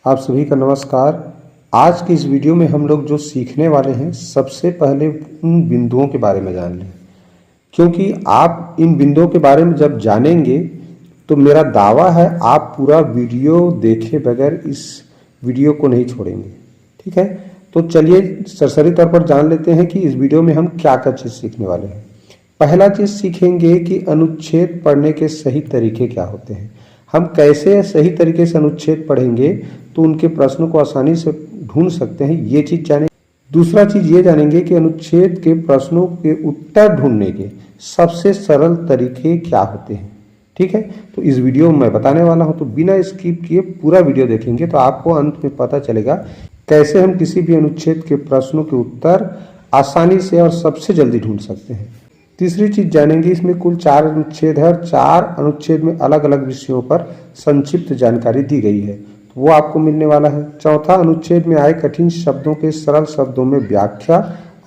आप सभी का नमस्कार। आज की इस वीडियो में हम लोग जो सीखने वाले हैं, सबसे पहले उन बिंदुओं के बारे में जान लें, क्योंकि आप इन बिंदुओं के बारे में जब जानेंगे तो मेरा दावा है आप पूरा वीडियो देखे बगैर इस वीडियो को नहीं छोड़ेंगे। ठीक है, तो चलिए सरसरी तौर पर जान लेते हैं कि इस वीडियो में हम क्या क्या चीज़ सीखने वाले हैं। पहला चीज़ सीखेंगे कि अनुच्छेद पढ़ने के सही तरीके क्या होते हैं। हम कैसे सही तरीके से अनुच्छेद पढ़ेंगे तो उनके प्रश्नों को आसानी से ढूंढ सकते हैं, ये चीज़ जानेंगे। दूसरा चीज़ ये जानेंगे कि अनुच्छेद के प्रश्नों के उत्तर ढूंढने के सबसे सरल तरीके क्या होते हैं। ठीक है, तो इस वीडियो में मैं बताने वाला हूं, तो बिना स्किप किए पूरा वीडियो देखेंगे तो आपको अंत में पता चलेगा कैसे हम किसी भी अनुच्छेद के प्रश्नों के उत्तर आसानी से और सबसे जल्दी ढूंढ सकते हैं। तीसरी चीज जानेंगे, इसमें कुल 4 अनुच्छेद है और 4 अनुच्छेद में अलग अलग विषयों पर संक्षिप्त जानकारी दी गई है, तो वो आपको मिलने वाला है। चौथा, अनुच्छेद में आए कठिन शब्दों के सरल शब्दों में व्याख्या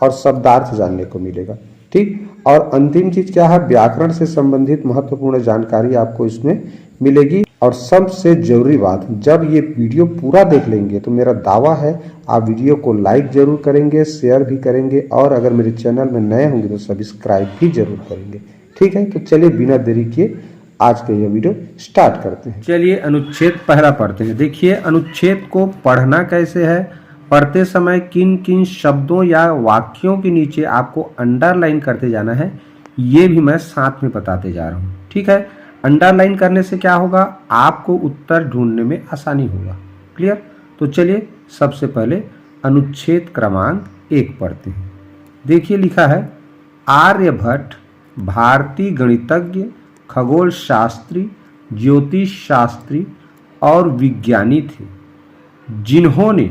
और शब्दार्थ जानने को मिलेगा। ठीक, और अंतिम चीज क्या है, व्याकरण से संबंधित महत्वपूर्ण जानकारी आपको इसमें मिलेगी। और सबसे जरूरी बात, जब ये वीडियो पूरा देख लेंगे तो मेरा दावा है आप वीडियो को लाइक जरूर करेंगे, शेयर भी करेंगे, और अगर मेरे चैनल में नए होंगे तो सब्सक्राइब भी जरूर करेंगे। ठीक है, तो चलिए बिना देरी किए आज का यह वीडियो स्टार्ट करते हैं। चलिए अनुच्छेद पहला पढ़ते हैं। देखिए अनुच्छेद को पढ़ना कैसे है, पढ़ते समय किन किन शब्दों या वाक्यों के नीचे आपको अंडरलाइन करते जाना है, ये भी मैं साथ में बताते जा रहा हूँ। ठीक है, अंडरलाइन करने से क्या होगा, आपको उत्तर ढूंढने में आसानी होगा। क्लियर, तो चलिए सबसे पहले अनुच्छेद क्रमांक 1 पढ़ते हैं। देखिए लिखा है, आर्यभट्ट भारतीय गणितज्ञ, खगोल शास्त्री, ज्योतिष शास्त्री और विज्ञानी थे, जिन्होंने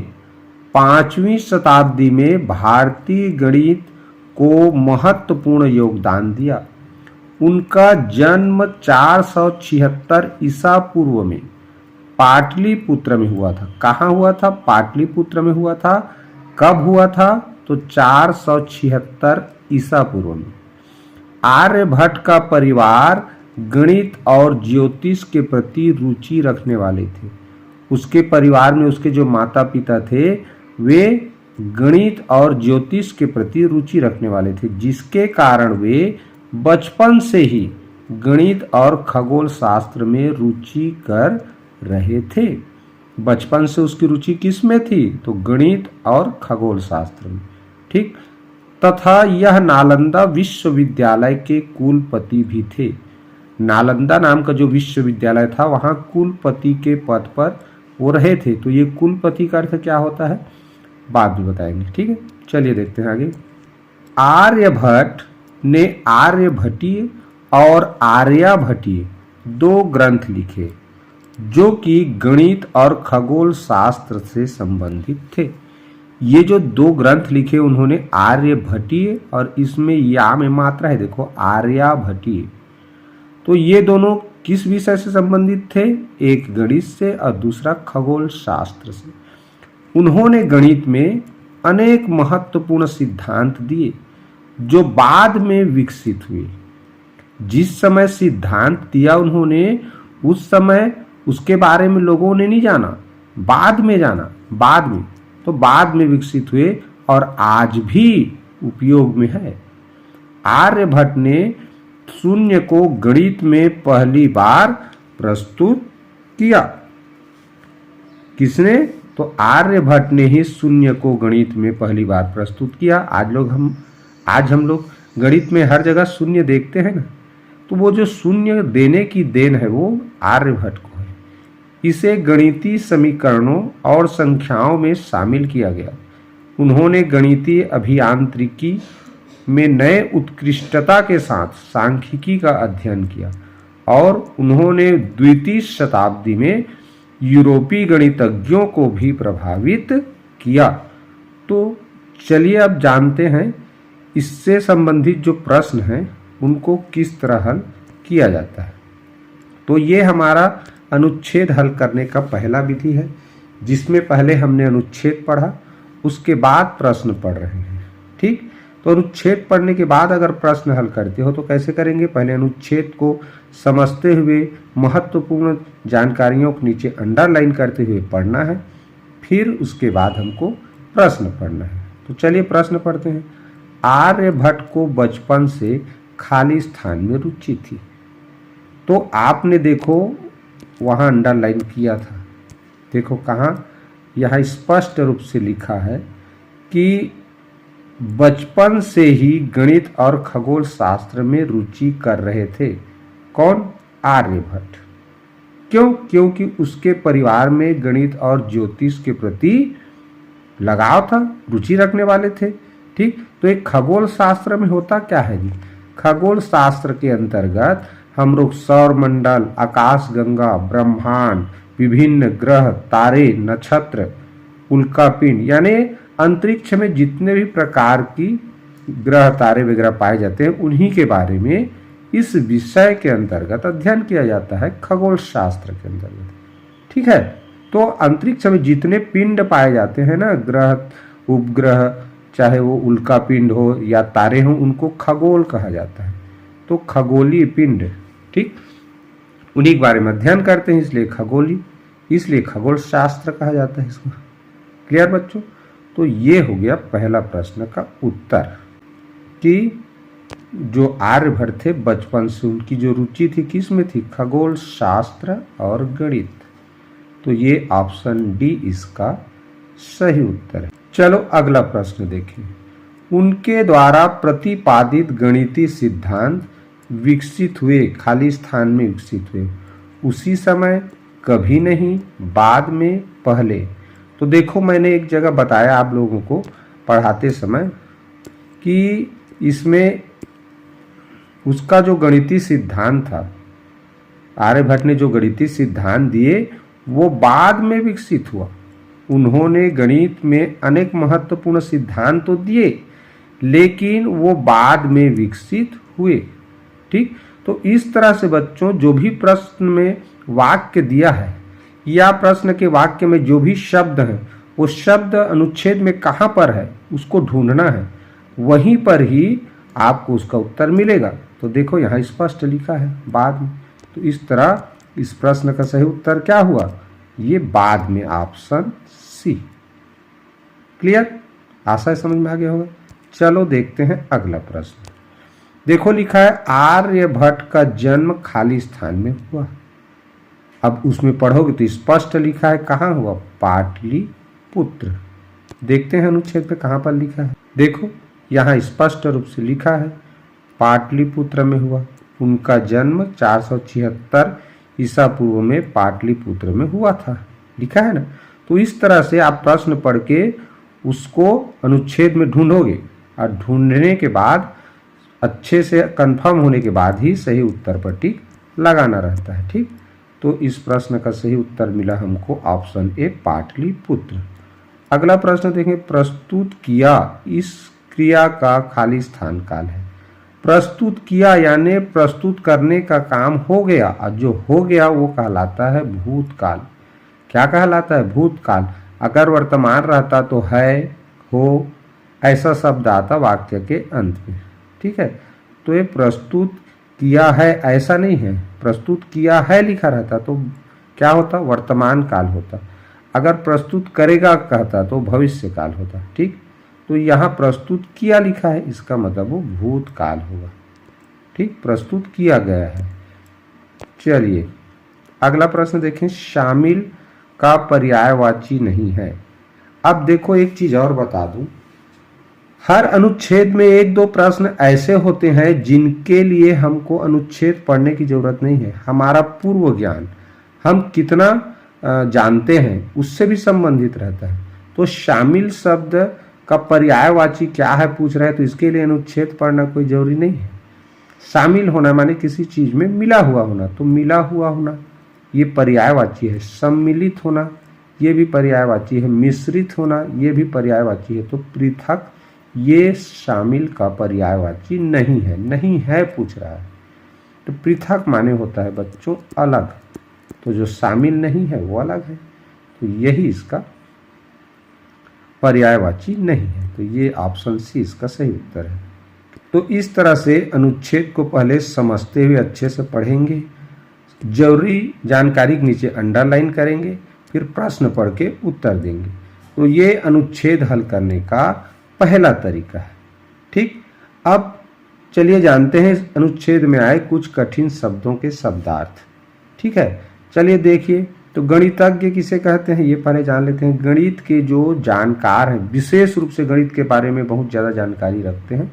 5वीं शताब्दी में भारतीय गणित को महत्वपूर्ण योगदान दिया। उनका जन्म 476 ईसा पूर्व में पाटलिपुत्र में हुआ था। कहाँ हुआ था? पाटलिपुत्र में हुआ था। कब हुआ था? तो 476 ईसा पूर्व में। आर्यभट्ट का परिवार गणित और ज्योतिष के प्रति रुचि रखने वाले थे। उसके परिवार में उसके जो माता पिता थे वे गणित और ज्योतिष के प्रति रुचि रखने वाले थे, जिसके कारण वे बचपन से ही गणित और खगोल शास्त्र में रुचि कर रहे थे। बचपन से उसकी रुचि किस में थी? तो गणित और खगोल शास्त्र में। ठीक, तथा यह नालंदा विश्वविद्यालय के कुलपति भी थे। नालंदा नाम का जो विश्वविद्यालय था वहाँ कुलपति के पद पर वो रहे थे। तो ये कुलपति का अर्थ क्या होता है बाद में बताएंगे। ठीक है, चलिए देखते हैं आगे। आर्यभट्ट ने आर्यभट्टीय और आर्यभट्टीय 2 ग्रंथ लिखे जो कि गणित और खगोल शास्त्र से संबंधित थे। ये जो 2 ग्रंथ लिखे उन्होंने आर्यभट्टीय, और इसमें या में मात्रा है देखो आर्यभट्टीय, तो ये दोनों किस विषय से संबंधित थे? एक गणित से और दूसरा खगोल शास्त्र से। उन्होंने गणित में अनेक महत्वपूर्ण सिद्धांत दिए जो बाद में विकसित हुए। जिस समय सिद्धांत दिया उन्होंने, उस समय उसके बारे में लोगों ने नहीं जाना, बाद में जाना, बाद में, तो बाद में विकसित हुए और आज भी उपयोग में है। आर्यभट्ट ने शून्य को गणित में पहली बार प्रस्तुत किया। किसने? तो आर्यभट्ट ने ही शून्य को गणित में पहली बार प्रस्तुत किया। आज हम लोग गणित में हर जगह शून्य देखते हैं ना, तो वो जो शून्य देने की देन है वो आर्यभट्ट को है। इसे गणितीय समीकरणों और संख्याओं में शामिल किया गया। उन्होंने गणितीय अभियांत्रिकी में नए उत्कृष्टता के साथ सांख्यिकी का अध्ययन किया और उन्होंने 2वीं शताब्दी में यूरोपीय गणितज्ञों को भी प्रभावित किया। तो चलिए अब जानते हैं इससे संबंधित जो प्रश्न हैं उनको किस तरह हल किया जाता है। तो ये हमारा अनुच्छेद हल करने का पहला विधि है, जिसमें पहले हमने अनुच्छेद पढ़ा, उसके बाद प्रश्न पढ़ रहे हैं। ठीक, तो अनुच्छेद पढ़ने के बाद अगर प्रश्न हल करते हो तो कैसे करेंगे? पहले अनुच्छेद को समझते हुए महत्वपूर्ण जानकारियों को नीचे अंडरलाइन करते हुए पढ़ना है, फिर उसके बाद हमको प्रश्न पढ़ना है। तो चलिए प्रश्न पढ़ते हैं। आर्यभट्ट को बचपन से खाली स्थान में रुचि थी। तो आपने देखो वहाँ अंडरलाइन किया था, देखो कहाँ, यहाँ स्पष्ट रूप से लिखा है कि बचपन से ही गणित और खगोल शास्त्र में रुचि कर रहे थे। कौन? आर्यभट्ट। क्यों? क्योंकि उसके परिवार में गणित और ज्योतिष के प्रति लगाव था, रुचि रखने वाले थे। ठीक, तो एक खगोल शास्त्र में होता क्या है जी? खगोल शास्त्र के अंतर्गत हम लोग सौर मंडल, आकाश गंगा, ब्रह्मांड, विभिन्न ग्रह, तारे, नक्षत्र, उल्कापिंड, यानी अंतरिक्ष में जितने भी प्रकार की ग्रह तारे वगैरह पाए जाते हैं उन्हीं के बारे में इस विषय के अंतर्गत अध्ययन किया जाता है, खगोल शास्त्र के अंतर्गत। ठीक है, तो अंतरिक्ष में जितने पिंड पाए जाते हैं ना, ग्रह, उपग्रह, चाहे वो उल्कापिंड हो या तारे हो, उनको खगोल कहा जाता है। तो खगोलीय पिंड, ठीक, उन्हीं के बारे में अध्ययन करते हैं, इसलिए खगोली, इसलिए खगोल शास्त्र कहा जाता है इसको। क्लियर बच्चों? तो ये हो गया पहला प्रश्न का उत्तर कि जो आर्यभट्ट थे बचपन से उनकी जो रुचि थी किस में थी? खगोल शास्त्र और गणित। तो ये ऑप्शन डी इसका सही उत्तर है। चलो अगला प्रश्न देखें। उनके द्वारा प्रतिपादित गणितीय सिद्धांत विकसित हुए, खाली स्थान में विकसित हुए, उसी समय, कभी नहीं, बाद में, पहले। तो देखो मैंने एक जगह बताया आप लोगों को पढ़ाते समय कि इसमें उसका जो गणितीय सिद्धांत था, आर्यभट्ट ने जो गणितीय सिद्धांत दिए वो बाद में विकसित हुआ। उन्होंने गणित में अनेक महत्वपूर्ण सिद्धांत तो दिए लेकिन वो बाद में विकसित हुए। ठीक, तो इस तरह से बच्चों जो भी प्रश्न में वाक्य दिया है या प्रश्न के वाक्य में जो भी शब्द है वो शब्द अनुच्छेद में कहाँ पर है उसको ढूंढना है, वहीं पर ही आपको उसका उत्तर मिलेगा। तो देखो यहाँ स्पष्ट लिखा है बाद में, तो इस तरह इस प्रश्न का सही उत्तर क्या हुआ? ये बाद में, ऑप्शन सी। क्लियर? आशा समझ में आ गया होगा। चलो देखते हैं अगला प्रश्न। देखो लिखा है आर्यभट्ट का जन्म खाली स्थान में हुआ। अब उसमें पढ़ोगे तो स्पष्ट लिखा है कहाँ हुआ? पाटलिपुत्र। देखते हैं अनुच्छेद पे कहाँ पर लिखा है। देखो यहाँ स्पष्ट रूप से लिखा है पाटलिपुत्र में हुआ। उनका जन्म 476 ईसा पूर्व में पाटलिपुत्र में हुआ था, लिखा है ना। तो इस तरह से आप प्रश्न पढ़ के उसको अनुच्छेद में ढूंढोगे और ढूंढने के बाद अच्छे से कंफर्म होने के बाद ही सही उत्तर पर टिक लगाना रहता है। ठीक, तो इस प्रश्न का सही उत्तर मिला हमको ऑप्शन ए, पाटलिपुत्र। अगला प्रश्न देखें। प्रस्तुत किया इस क्रिया का खाली स्थान काल है। प्रस्तुत किया यानी प्रस्तुत करने का काम हो गया और जो हो गया वो कहलाता है भूतकाल। क्या कहलाता है? भूतकाल। अगर वर्तमान रहता तो है, हो, ऐसा शब्द आता वाक्य के अंत में। ठीक है, तो ये प्रस्तुत किया है ऐसा नहीं है, प्रस्तुत किया है लिखा रहता तो क्या होता? वर्तमान काल होता। अगर प्रस्तुत करेगा कहता तो भविष्य काल होता। ठीक, तो यहाँ प्रस्तुत किया लिखा है, इसका मतलब वो भूतकाल होगा। ठीक, प्रस्तुत किया गया है। चलिए अगला प्रश्न देखें। शामिल का पर्यायवाची नहीं है। अब देखो एक चीज और बता दूं, हर अनुच्छेद में एक दो प्रश्न ऐसे होते हैं जिनके लिए हमको अनुच्छेद पढ़ने की जरूरत नहीं है। हमारा पूर्व ज्ञान, हम कितना जानते हैं उससे भी संबंधित रहता है। तो शामिल शब्द का पर्यायवाची क्या है पूछ रहे हैं, तो इसके लिए अनुच्छेद पढ़ना कोई जरूरी नहीं है। शामिल होना माने किसी चीज में मिला हुआ होना, तो मिला हुआ होना ये पर्यायवाची है। सम्मिलित होना ये भी पर्यायवाची है। मिश्रित होना ये भी पर्यायवाची है। तो पृथक ये शामिल का पर्यायवाची नहीं है। नहीं है पूछ रहा है, तो पृथक माने होता है बच्चों अलग, तो जो शामिल नहीं है वो अलग है, तो यही इसका पर्यायवाची नहीं है। तो ये ऑप्शन सी इसका सही उत्तर है। तो इस तरह से अनुच्छेद को पहले समझते हुए अच्छे से पढ़ेंगे, जरूरी जानकारी के नीचे अंडरलाइन करेंगे, फिर प्रश्न पढ़ के उत्तर देंगे। तो ये अनुच्छेद हल करने का पहला तरीका है। ठीक, अब चलिए जानते हैं अनुच्छेद में आए कुछ कठिन शब्दों के शब्दार्थ। ठीक है, चलिए देखिए। तो गणितज्ञ किसे कहते हैं ये पहले जान लेते हैं। गणित के जो जानकार हैं, विशेष रूप से गणित के बारे में बहुत ज़्यादा जानकारी रखते हैं,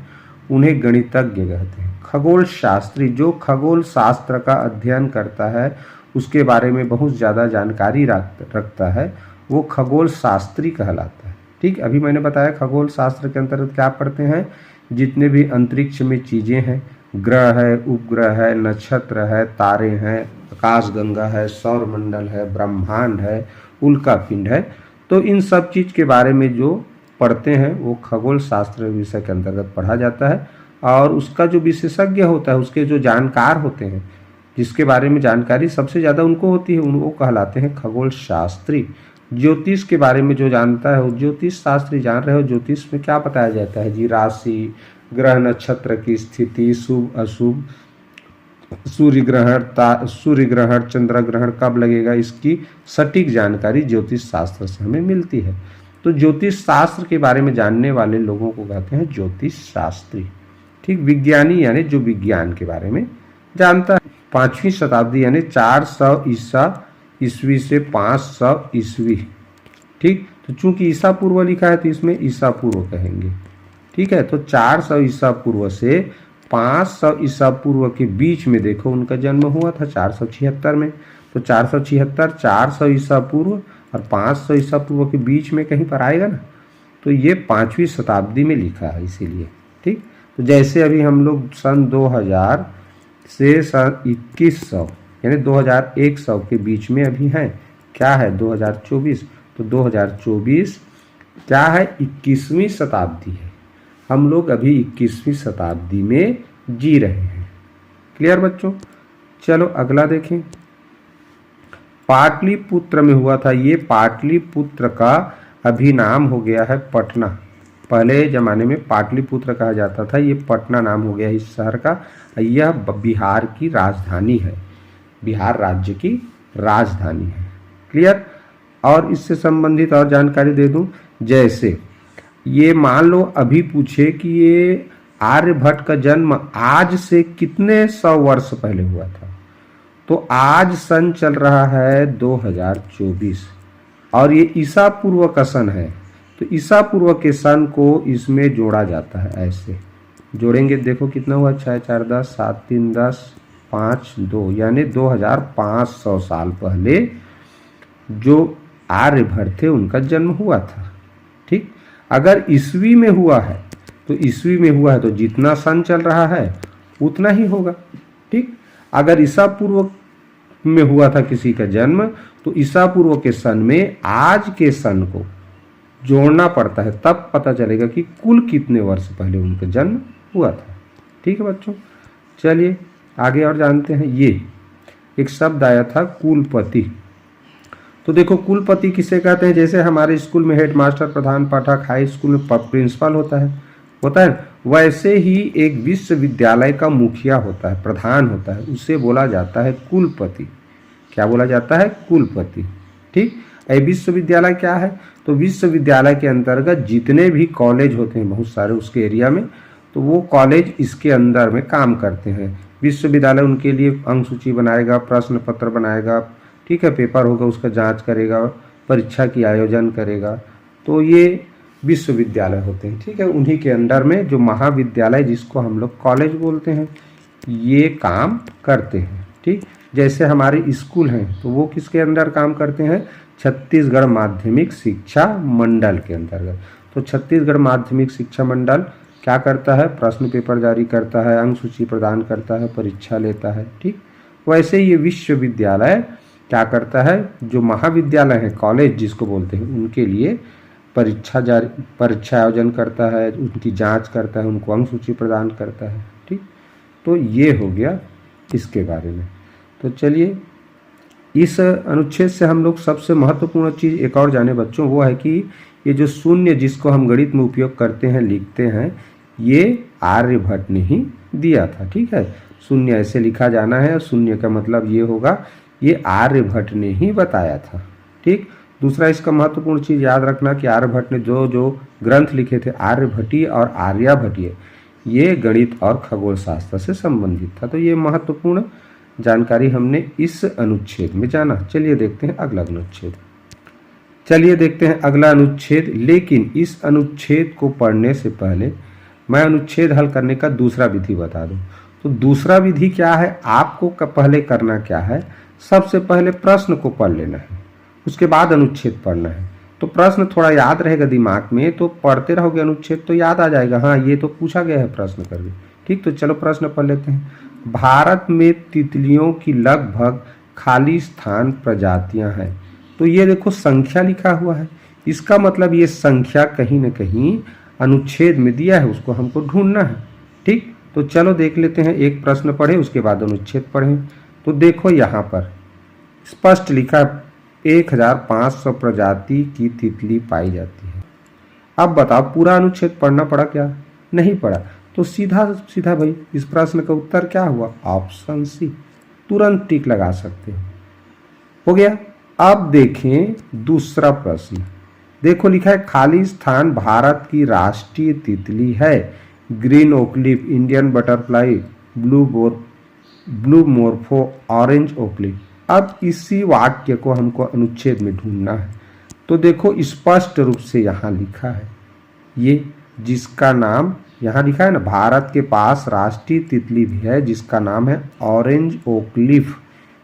उन्हें गणितज्ञ कहते हैं। खगोल शास्त्री जो खगोल शास्त्र का अध्ययन करता है, उसके बारे में बहुत ज़्यादा जानकारी रखता है, वो खगोल शास्त्री कहलाता है। ठीक, अभी मैंने बताया खगोल शास्त्र के अंतर्गत क्या पढ़ते हैं, जितने भी अंतरिक्ष में चीज़ें हैं, ग्रह है, उपग्रह है, नक्षत्र है, तारे हैं, आकाशगंगा है, सौरमंडल है, ब्रह्मांड है, उल्कापिंड है, तो इन सब चीज़ के बारे में जो पढ़ते हैं वो खगोल शास्त्र विषय के अंतर्गत पढ़ा जाता है। और उसका जो विशेषज्ञ होता है, उसके जो जानकार होते हैं, जिसके बारे में जानकारी सबसे ज़्यादा उनको होती है, उनको कहलाते हैं खगोल शास्त्री। ज्योतिष के बारे में जो जानता है वो ज्योतिष शास्त्री। जान रहे हो ज्योतिष में क्या बताया जाता है जी, राशि, ग्रह नक्षत्र की स्थिति, शुभ अशुभ, सूर्य ग्रहण, चंद्र ग्रहण कब लगेगा, इसकी सटीक जानकारी ज्योतिष शास्त्र से हमें मिलती है। तो ज्योतिष शास्त्र के बारे में जानने वाले लोगों को कहते हैं ज्योतिष शास्त्री। ठीक, विज्ञानी यानी जो विज्ञान के बारे में जानता है। 5वीं शताब्दी यानी 400 ईस्वी से 500 ईस्वी। ठीक, तो चूंकि ईसा पूर्व लिखा है तो इसमें ईसा पूर्व कहेंगे। ठीक है, तो 400 ईसा पूर्व से 500 ईसा पूर्व के बीच में देखो उनका जन्म हुआ था 476 में। तो 476, 400 ईसा पूर्व और 500 ईसा पूर्व के बीच में कहीं पर आएगा ना, तो ये 5वीं शताब्दी में लिखा है इसीलिए। ठीक, तो जैसे अभी हम लोग सन 2000 से सन 2100 यानी 2100 के बीच में अभी हैं। क्या है 2024, तो 2024 क्या है, 21वीं शताब्दी है। हम लोग अभी 21वीं शताब्दी में जी रहे हैं। क्लियर बच्चों, चलो अगला देखें। पाटलिपुत्र में हुआ था, ये पाटलिपुत्र का अभी नाम हो गया है पटना। पहले ज़माने में पाटलिपुत्र कहा जाता था, ये पटना नाम हो गया इस शहर का। यह बिहार की राजधानी है, बिहार राज्य की राजधानी है। क्लियर, और इससे संबंधित और जानकारी दे दूं, जैसे ये मान लो अभी पूछे कि ये आर्यभट्ट का जन्म आज से कितने 100 वर्ष पहले हुआ था, तो आज सन चल रहा है 2024 और ये ईसा पूर्व का सन है। तो ईसा पूर्व के सन को इसमें जोड़ा जाता है, ऐसे जोड़ेंगे। देखो कितना हुआ, 6 4 10 7 3 10 5 2 यानी 2500 साल पहले जो आर्यभट्ट थे उनका जन्म हुआ था। ठीक, अगर ईस्वी में हुआ है तो ईस्वी में हुआ है तो जितना सन चल रहा है उतना ही होगा। ठीक, अगर ईसा पूर्व में हुआ था किसी का जन्म तो ईसा पूर्व के सन में आज के सन को जोड़ना पड़ता है, तब पता चलेगा कि कुल कितने वर्ष पहले उनका जन्म हुआ था। ठीक है बच्चों, चलिए आगे और जानते हैं। ये एक शब्द आया था कुलपति। तो देखो कुलपति किसे कहते हैं, जैसे हमारे स्कूल में हेडमास्टर, प्रधान पाठक, हाई स्कूल में प्रिंसिपल होता है, वैसे ही एक विश्वविद्यालय का मुखिया होता है, प्रधान होता है, उसे बोला जाता है कुलपति। क्या बोला जाता है, कुलपति। ठीक, ये विश्वविद्यालय क्या है, तो विश्वविद्यालय के अंतर्गत जितने भी कॉलेज होते हैं बहुत सारे उसके एरिया में, तो वो कॉलेज इसके अंदर में काम करते हैं। विश्वविद्यालय उनके लिए अंक सूची बनाएगा, प्रश्न पत्र बनाएगा, ठीक है, पेपर होगा उसका जांच करेगा, परीक्षा की आयोजन करेगा। तो ये विश्वविद्यालय होते हैं। ठीक है, उन्हीं के अंडर में जो महाविद्यालय जिसको हम लोग कॉलेज बोलते हैं ये काम करते हैं। ठीक, जैसे हमारे स्कूल हैं तो वो किसके अंदर काम करते हैं, छत्तीसगढ़ माध्यमिक शिक्षा मंडल के अंतर्गत। तो छत्तीसगढ़ माध्यमिक शिक्षा मंडल क्या करता है, प्रश्न पेपर जारी करता है, अंक सूची प्रदान करता है, परीक्षा लेता है। ठीक, वैसे ये विश्वविद्यालय क्या करता है, जो महाविद्यालय है, कॉलेज जिसको बोलते हैं, उनके लिए परीक्षा आयोजन करता है, उनकी जांच करता है, उनको अंक सूची प्रदान करता है। ठीक, तो ये हो गया इसके बारे में। तो चलिए इस अनुच्छेद से हम लोग सबसे महत्वपूर्ण चीज़ एक और जाने बच्चों, वो है कि ये जो शून्य जिसको हम गणित में उपयोग करते हैं, लिखते हैं, ये आर्यभट्ट ने ही दिया था। ठीक है, शून्य ऐसे लिखा जाना है, शून्य का मतलब ये होगा ये आर्यभट्ट ने ही बताया था। ठीक। दूसरा इसका महत्वपूर्ण चीज याद रखना कि आर्यभट्ट ने जो जो ग्रंथ लिखे थे, आर्यभट्टीय और आर्यभट्टीय, ये गणित और खगोल शास्त्र से संबंधित था। तो ये महत्वपूर्ण जानकारी हमने इस अनुच्छेद में जाना। चलिए देखते हैं अगला अनुच्छेद। चलिए देखते हैं अगला अनुच्छेद। लेकिन इस अनुच्छेद को पढ़ने से पहले मैं अनुच्छेद हल करने का दूसरा विधि बता दूं। तो दूसरा विधि क्या है, आपको पहले करना क्या है, सबसे पहले प्रश्न को पढ़ लेना है, उसके बाद अनुच्छेद पढ़ना है। तो प्रश्न थोड़ा याद रहेगा दिमाग में, तो पढ़ते रहोगे अनुच्छेद तो याद आ जाएगा, हाँ ये तो पूछा गया है प्रश्न करके। ठीक, तो चलो प्रश्न पढ़ लेते हैं। भारत में तितलियों की लगभग खाली स्थान प्रजातियां हैं। तो ये देखो संख्या लिखा हुआ है, इसका मतलब ये संख्या कहीं न कहीं अनुच्छेद में दिया है, उसको हमको ढूंढना है। ठीक, तो चलो देख लेते हैं। एक प्रश्न पढ़े उसके बाद अनुच्छेद पढ़ें। तो देखो यहाँ पर स्पष्ट लिखा 1500 प्रजाति की तितली पाई जाती है। अब बताओ पूरा अनुच्छेद पढ़ना पड़ा क्या, नहीं पड़ा। तो सीधा सीधा भाई इस प्रश्न का उत्तर क्या हुआ, ऑप्शन सी। तुरंत टिक लगा सकते हो गया। अब देखें दूसरा प्रश्न। देखो लिखा है खाली स्थान भारत की राष्ट्रीय तितली है, green oakleaf, Indian butterfly, blue morpho, orange oakleaf. अब इसी वाक्य को हमको अनुच्छेद में ढूंढना है। तो देखो स्पष्ट रूप से यहाँ लिखा है, ये जिसका नाम यहाँ लिखा है ना, भारत के पास राष्ट्रीय तितली भी है जिसका नाम है ऑरेंज ओकलिफ,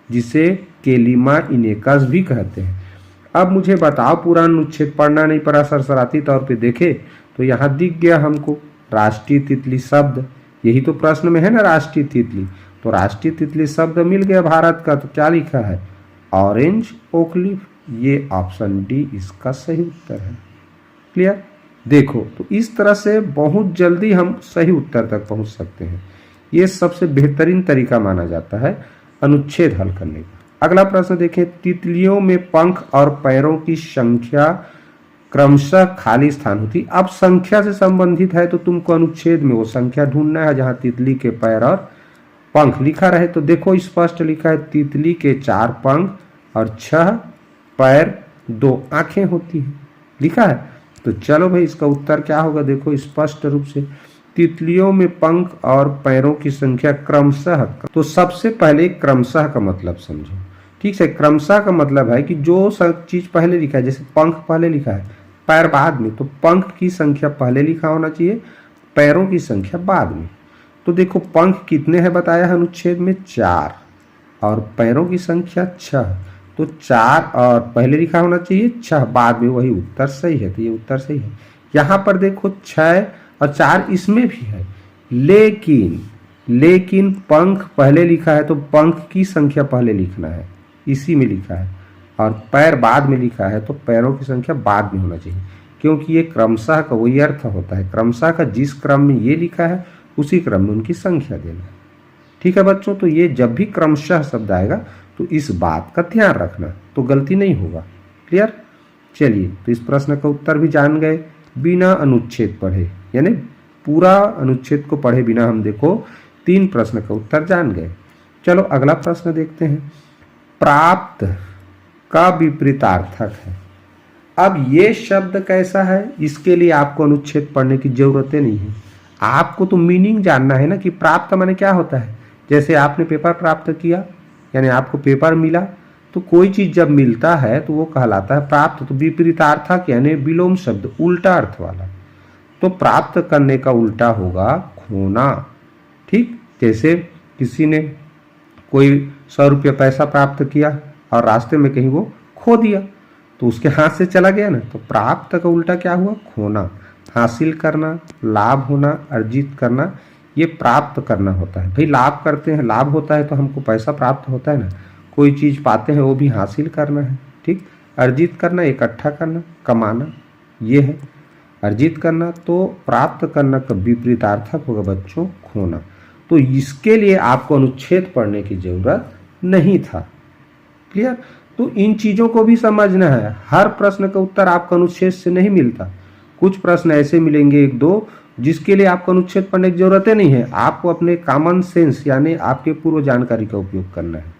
जिसे केलिमा इनेकस भी कहते हैं। अब मुझे बताओ पूरा अनुच्छेद पढ़ना नहीं पड़ा, सरसराती तौर पे देखे तो यहाँ दिख गया हमको राष्ट्रीय तितली शब्द, यही तो प्रश्न में है ना राष्ट्रीय तितली। तो राष्ट्रीय तितली शब्द मिल गया भारत का, तो क्या लिखा है, ऑरेंज ओकलिफ। ये ऑप्शन डी इसका सही उत्तर है। क्लियर। देखो तो इस तरह से बहुत जल्दी हम सही उत्तर तक पहुंच सकते हैं। ये सबसे बेहतरीन तरीका माना जाता है अनुच्छेद हल करने का। अगला प्रश्न देखें। तितलियों में पंख और पैरों की संख्या क्रमशः खाली स्थान होती। अब संख्या से संबंधित है तो तुमको अनुच्छेद में वो संख्या ढूंढना है जहां तितली के पैर और पंख लिखा रहे। तो देखो स्पष्ट लिखा है तितली के 4 पंख और 6 पैर, 2 आंखें होती हैं, लिखा है। तो चलो भाई इसका उत्तर क्या होगा, देखो स्पष्ट रूप से तितलियों में पंख और पैरों की संख्या क्रमशः। तो सबसे पहले क्रमशः का मतलब समझो, ठीक है। क्रमशः का मतलब है कि जो चीज पहले लिखा है, जैसे पंख पहले लिखा है पैर बाद में, तो पंख की संख्या पहले लिखा होना चाहिए, पैरों की संख्या बाद में। तो देखो पंख कितने हैं बताया है अनुच्छेद में, 4, और पैरों की संख्या 6। तो 4 और पहले लिखा होना चाहिए, 6 बाद में, वही उत्तर सही है। तो ये उत्तर सही है। यहाँ पर देखो 6 और 4 इसमें भी है, लेकिन पंख पहले लिखा है तो पंख की संख्या पहले लिखना है, इसी में लिखा है। और पैर बाद में लिखा है तो पैरों की संख्या बाद में होना चाहिए, क्योंकि ये क्रमशः का वही अर्थ होता है। क्रमशः का जिस क्रम में ये लिखा है उसी क्रम में उनकी संख्या देना। ठीक है बच्चों, तो ये जब भी क्रमशः शब्द आएगा तो इस बात का ध्यान रखना, तो गलती नहीं होगा। क्लियर। चलिए तो इस प्रश्न का उत्तर भी जान गए बिना अनुच्छेद पढ़े, यानी पूरा अनुच्छेद को पढ़े बिना हम देखो 3 प्रश्न का उत्तर जान गए। चलो अगला प्रश्न देखते हैं। प्राप्त का विपरीतार्थक है। अब ये शब्द कैसा है, इसके लिए आपको अनुच्छेद पढ़ने की जरूरत नहीं है। आपको तो मीनिंग जानना है ना कि प्राप्त माने क्या होता है। जैसे आपने पेपर प्राप्त किया, यानी आपको पेपर मिला, तो कोई चीज जब मिलता है तो वो कहलाता है प्राप्त। तो विपरीतार्थक यानी विलोम शब्द, उल्टा अर्थ वाला। तो प्राप्त करने का उल्टा होगा खोना। ठीक, जैसे किसी ने कोई 100 रुपया पैसा प्राप्त किया और रास्ते में कहीं वो खो दिया, तो उसके हाथ से चला गया ना। तो प्राप्त का उल्टा क्या हुआ, खोना। हासिल करना, लाभ होना, अर्जित करना, ये प्राप्त करना होता है। भाई लाभ करते हैं, लाभ होता है तो हमको पैसा प्राप्त होता है ना, कोई चीज पाते हैं वो भी हासिल करना है। ठीक, अर्जित करना, इकट्ठा करना, कमाना, ये है अर्जित करना। तो प्राप्त करना का विपरीतार्थक होगा बच्चों खोना। तो इसके लिए आपको अनुच्छेद पढ़ने की जरूरत नहीं था। क्लियर। तो इन चीजों को भी समझना है। हर प्रश्न का उत्तर आपको अनुच्छेद से नहीं मिलता। कुछ प्रश्न ऐसे मिलेंगे 1-2 जिसके लिए आपको अनुच्छेद पढ़ने की जरूरत नहीं है। आपको अपने कॉमन सेंस यानी आपके पूर्व जानकारी का उपयोग करना है।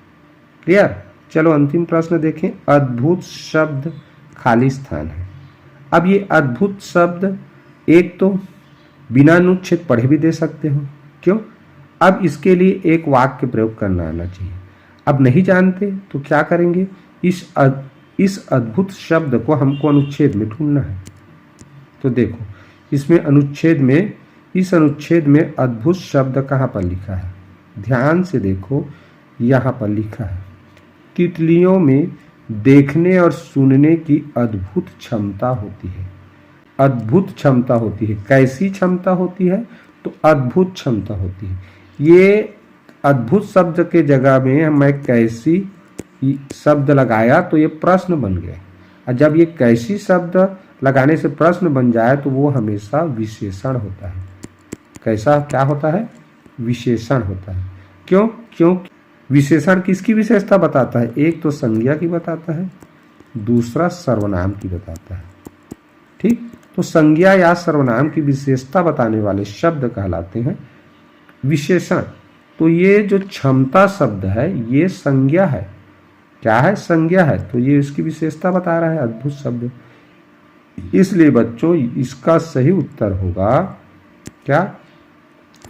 क्लियर। चलो अंतिम प्रश्न देखें। अद्भुत शब्द खाली स्थान है। अब ये अद्भुत शब्द एक तो बिना अनुच्छेद पढ़े भी दे सकते हो, क्यों? अब इसके लिए एक वाक्य प्रयोग करना आना चाहिए। अब नहीं जानते तो क्या करेंगे, इस अद्भुत शब्द को हमको अनुच्छेद में ढूंढना है। तो देखो इसमें इस अनुच्छेद में अद्भुत शब्द कहाँ पर लिखा है, ध्यान से देखो, यहाँ पर लिखा है तितलियों में देखने और सुनने की अद्भुत क्षमता होती है। अद्भुत क्षमता होती है, कैसी क्षमता होती है? तो अद्भुत क्षमता होती है। ये अद्भुत शब्द के जगह में मैं कैसी शब्द लगाया तो ये प्रश्न बन गया, और जब ये कैसी शब्द लगाने से प्रश्न बन जाए तो वो हमेशा विशेषण होता है। कैसा क्या होता है? विशेषण होता है। क्यों? विशेषण किसकी विशेषता बताता है? एक तो संज्ञा की बताता है, दूसरा सर्वनाम की बताता है। ठीक, तो संज्ञा या सर्वनाम की विशेषता बताने वाले शब्द कहलाते हैं विशेषण। तो ये जो क्षमता शब्द है ये संज्ञा है। क्या है? संज्ञा है। तो ये इसकी विशेषता बता रहा है, अद्भुत शब्द। इसलिए बच्चों इसका सही उत्तर होगा क्या?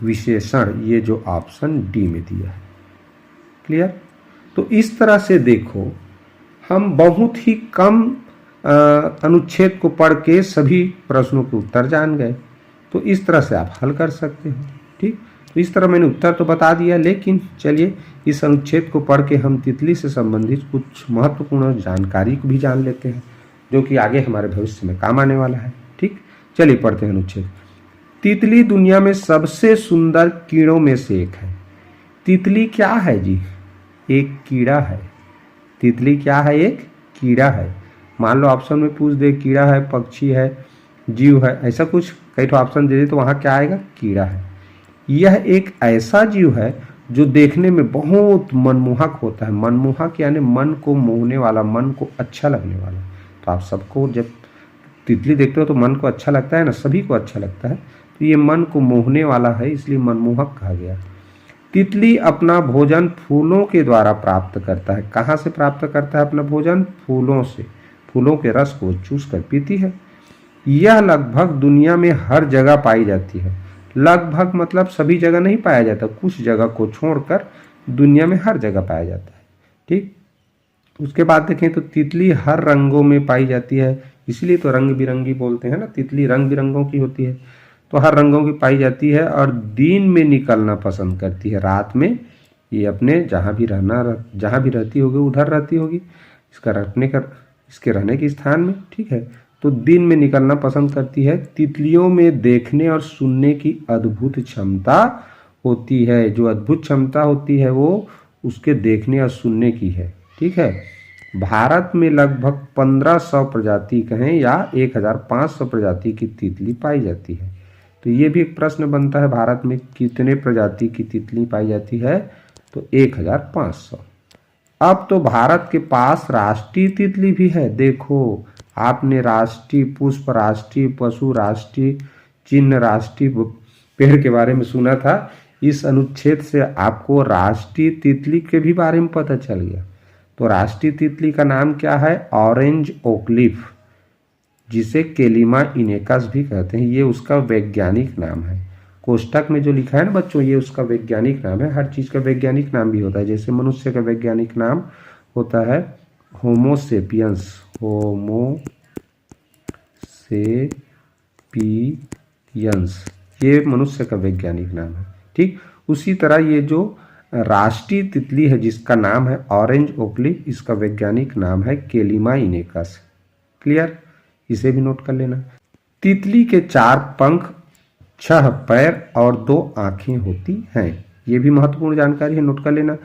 विशेषण। ये जो ऑप्शन डी में दिया है। क्लियर? तो इस तरह से देखो हम बहुत ही कम अनुच्छेद को पढ़ के सभी प्रश्नों के उत्तर जान गए। तो इस तरह से आप हल कर सकते हो। ठीक, तो इस तरह मैंने उत्तर तो बता दिया, लेकिन चलिए इस अनुच्छेद को पढ़ के हम तितली से संबंधित कुछ महत्वपूर्ण जानकारी को भी जान लेते हैं, जो कि आगे हमारे भविष्य में काम आने वाला है। ठीक, चलिए पढ़ते हैं अनुच्छेद। तितली दुनिया में सबसे सुंदर कीड़ों में से एक है। तितली क्या है जी? एक कीड़ा है। तितली क्या है? एक कीड़ा है। मान लो ऑप्शन में पूछ दे कीड़ा है, पक्षी है, जीव है, ऐसा कुछ कई तो ऑप्शन दे दे तो वहाँ क्या आएगा? कीड़ा है। यह एक ऐसा जीव है जो देखने में बहुत मनमोहक होता है। मनमोहक यानी मन को मोहने वाला, मन को अच्छा लगने वाला। तो आप सबको जब तितली देखते हो तो मन को अच्छा लगता है ना, सभी को अच्छा लगता है। तो ये मन को मोहने वाला है, इसलिए मनमोहक कहा गया। तितली अपना भोजन फूलों के द्वारा प्राप्त करता है। कहाँ से प्राप्त करता है अपना भोजन? फूलों से। फूलों के रस को चूस कर पीती है। यह लगभग दुनिया में हर जगह पाई जाती है। लगभग मतलब सभी जगह नहीं पाया जाता, कुछ जगह को छोड़कर दुनिया में हर जगह पाया जाता है। ठीक, उसके बाद देखें तो तितली हर रंगों में पाई जाती है, इसलिए तो रंग बिरंगी बोलते हैं ना, तितली रंग बिरंगों की होती है। तो हर रंगों की पाई जाती है और दिन में निकलना पसंद करती है। रात में ये अपने जहाँ भी रहती होगी उधर रहती होगी, इसके रहने के स्थान में। ठीक है, तो दिन में निकलना पसंद करती है। तितलियों में देखने और सुनने की अद्भुत क्षमता होती है। जो अद्भुत क्षमता होती है वो उसके देखने और सुनने की है। ठीक है, भारत में लगभग 1500 प्रजाति कहें या 1500 प्रजाति की तितली पाई जाती है। तो ये भी एक प्रश्न बनता है, भारत में कितने प्रजाति की तितली पाई जाती है? तो 1500। अब तो भारत के पास राष्ट्रीय तितली भी है। देखो आपने राष्ट्रीय पुष्प, राष्ट्रीय पशु, राष्ट्रीय चिन्ह, राष्ट्रीय पेड़ के बारे में सुना था। इस अनुच्छेद से आपको राष्ट्रीय तितली के भी बारे में पता चल गया। तो राष्ट्रीय तितली का नाम क्या है? ऑरेंज ओकलीफ, जिसे केलिमा इनेकस भी कहते हैं। ये उसका वैज्ञानिक नाम है। कोष्टक में जो लिखा है ना बच्चों, ये उसका वैज्ञानिक नाम है। हर चीज़ का वैज्ञानिक नाम भी होता है। जैसे मनुष्य का वैज्ञानिक नाम होता है होमोसेपियंस, होमोसेपियंस, ये मनुष्य का वैज्ञानिक नाम है। ठीक, उसी तरह ये जो राष्ट्रीय तितली है जिसका नाम है ऑरेंज ओकलीफ, इसका वैज्ञानिक नाम है केलिमा इनेकस। क्लियर? इसे भी नोट कर लेना। तितली के 4 पंख, 6 पैर और 2 आंखें होती हैं। ये भी महत्वपूर्ण जानकारी है, नोट कर लेना।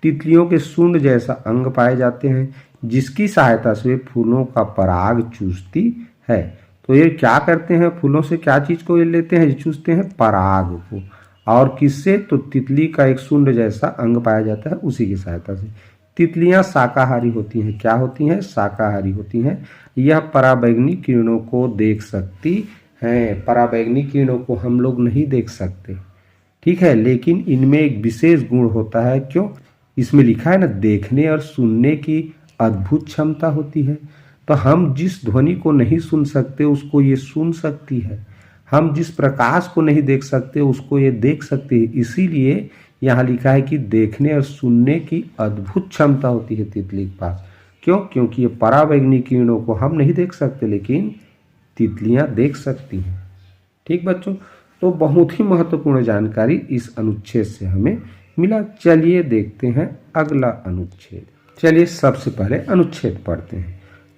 तितलियों के सूंड जैसा अंग पाए जाते हैं जिसकी सहायता से वे फूलों का पराग चूसती है। तो ये क्या करते हैं? फूलों से क्या चीज को ये लेते हैं? चूसते हैं पराग को। और किससे? तो तितली का एक सूंड जैसा अंग पाया जाता है, उसी की सहायता से। तितलियां शाकाहारी होती हैं। क्या होती हैं? शाकाहारी होती हैं। यह पराबैंगनी किरणों को देख सकती हैं। पराबैंगनी किरणों को हम लोग नहीं देख सकते, ठीक है, लेकिन इनमें एक विशेष गुण होता है। क्यों? इसमें लिखा है ना, देखने और सुनने की अद्भुत क्षमता होती है। तो हम जिस ध्वनि को नहीं सुन सकते उसको ये सुन सकती है, हम जिस प्रकाश को नहीं देख सकते उसको ये देख सकती है। इसीलिए यहाँ लिखा है कि देखने और सुनने की अद्भुत क्षमता होती है तितली के पास। क्यों? क्योंकि ये परावैंगनिक किरणों को हम नहीं देख सकते, लेकिन तितलियां देख सकती हैं। ठीक बच्चों, तो बहुत ही महत्वपूर्ण जानकारी इस अनुच्छेद से हमें मिला। चलिए देखते हैं अगला अनुच्छेद। चलिए सबसे पहले अनुच्छेद पढ़ते हैं।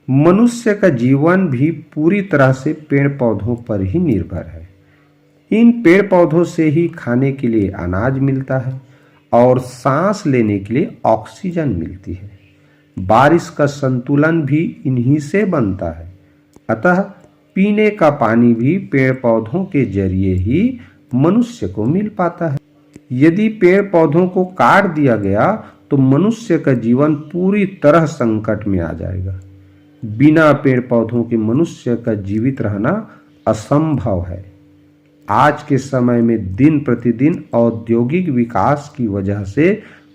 मनुष्य का जीवन भी पूरी तरह से पेड़ पौधों पर ही निर्भर है। इन पेड़ पौधों से ही खाने के लिए अनाज मिलता है और सांस लेने के लिए ऑक्सीजन मिलती है। बारिश का संतुलन भी इन्हीं से बनता है। अतः पीने का पानी भी पेड़ पौधों के जरिए ही मनुष्य को मिल पाता है। यदि पेड़ पौधों को काट दिया गया तो मनुष्य का जीवन पूरी तरह संकट में आ जाएगा। बिना पेड़ पौधों के मनुष्य का जीवित रहना असंभव है। आज के समय में दिन प्रतिदिन औद्योगिक विकास की वजह से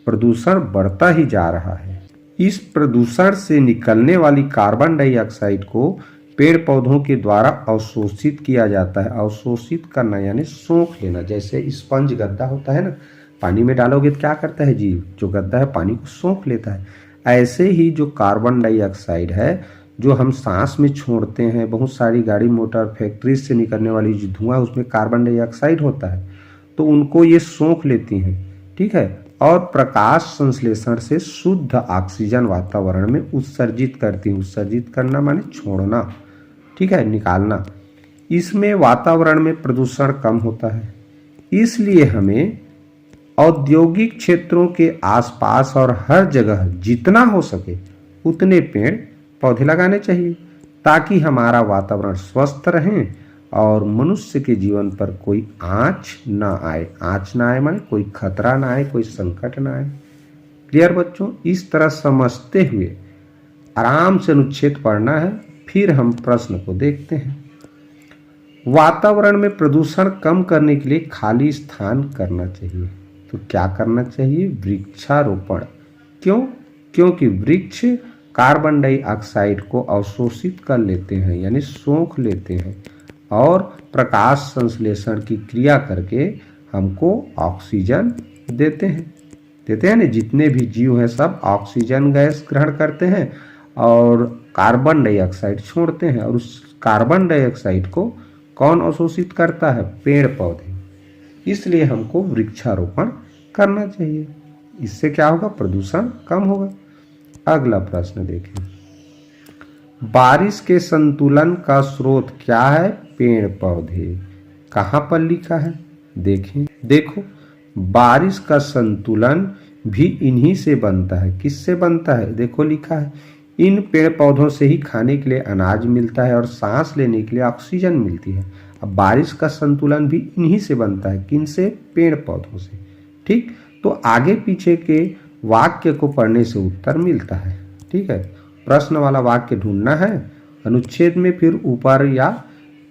प्रदूषण बढ़ता ही जा रहा है। इस प्रदूषण से निकलने वाली कार्बन डाइऑक्साइड को पेड़ पौधों के द्वारा अवशोषित किया जाता है। अवशोषित करना यानी सोख लेना। जैसे स्पंज गद्दा होता है ना, पानी में डालोगे तो क्या करता है जीव, जो गद्दा है पानी को सोख लेता है। ऐसे ही जो कार्बन डाइऑक्साइड है जो हम सांस में छोड़ते हैं, बहुत सारी गाड़ी मोटर फैक्ट्री से निकलने वाली जो धुआं उसमें कार्बन डाइऑक्साइड होता है, तो उनको ये सोख लेती हैं। ठीक है, और प्रकाश संश्लेषण से शुद्ध ऑक्सीजन वातावरण में उत्सर्जित करती हैं। उत्सर्जित करना माने छोड़ना, ठीक है, निकालना। इसमें वातावरण में प्रदूषण कम होता है। इसलिए हमें औद्योगिक क्षेत्रों के आसपास और हर जगह जितना हो सके उतने पेड़ पौधे लगाने चाहिए, ताकि हमारा वातावरण स्वस्थ रहे और मनुष्य के जीवन पर कोई आँच ना आए। आँच ना आए माने कोई खतरा ना आए, कोई संकट ना आए। क्लियर बच्चों? इस तरह समझते हुए आराम से अनुच्छेद पढ़ना है। फिर हम प्रश्न को देखते हैं। वातावरण में प्रदूषण कम करने के लिए खाली स्थान करना चाहिए। तो क्या करना चाहिए? वृक्षारोपण। क्यों? क्योंकि वृक्ष कार्बन डाइऑक्साइड को अवशोषित कर लेते हैं यानी सोख लेते हैं और प्रकाश संश्लेषण की क्रिया करके हमको ऑक्सीजन देते हैं ना। जितने भी जीव हैं सब ऑक्सीजन गैस ग्रहण करते हैं और कार्बन डाइऑक्साइड छोड़ते हैं, और उस कार्बन डाइऑक्साइड को कौन अवशोषित करता है? पेड़ पौधे। इसलिए हमको वृक्षारोपण करना चाहिए। इससे क्या होगा? प्रदूषण कम होगा। अगला प्रश्न देखें। बारिश के संतुलन का स्रोत क्या है? पेड़ पौधे। कहाँ पर लिखा है? देखें, देखो, बारिश का संतुलन भी इन्हीं से बनता है। किससे बनता है? देखो लिखा है, इन पेड़ पौधों से ही खाने के लिए अनाज मिलता है और सांस लेने के लिए ऑक्सीजन मिलती है। अब बारिश का संतुलन भी इन्हीं से बनता है। किनसे? पेड़ पौधों से। ठीक, तो आगे पीछे के वाक्य को पढ़ने से उत्तर मिलता है। ठीक है, प्रश्न वाला वाक्य ढूंढना है अनुच्छेद में, फिर ऊपर या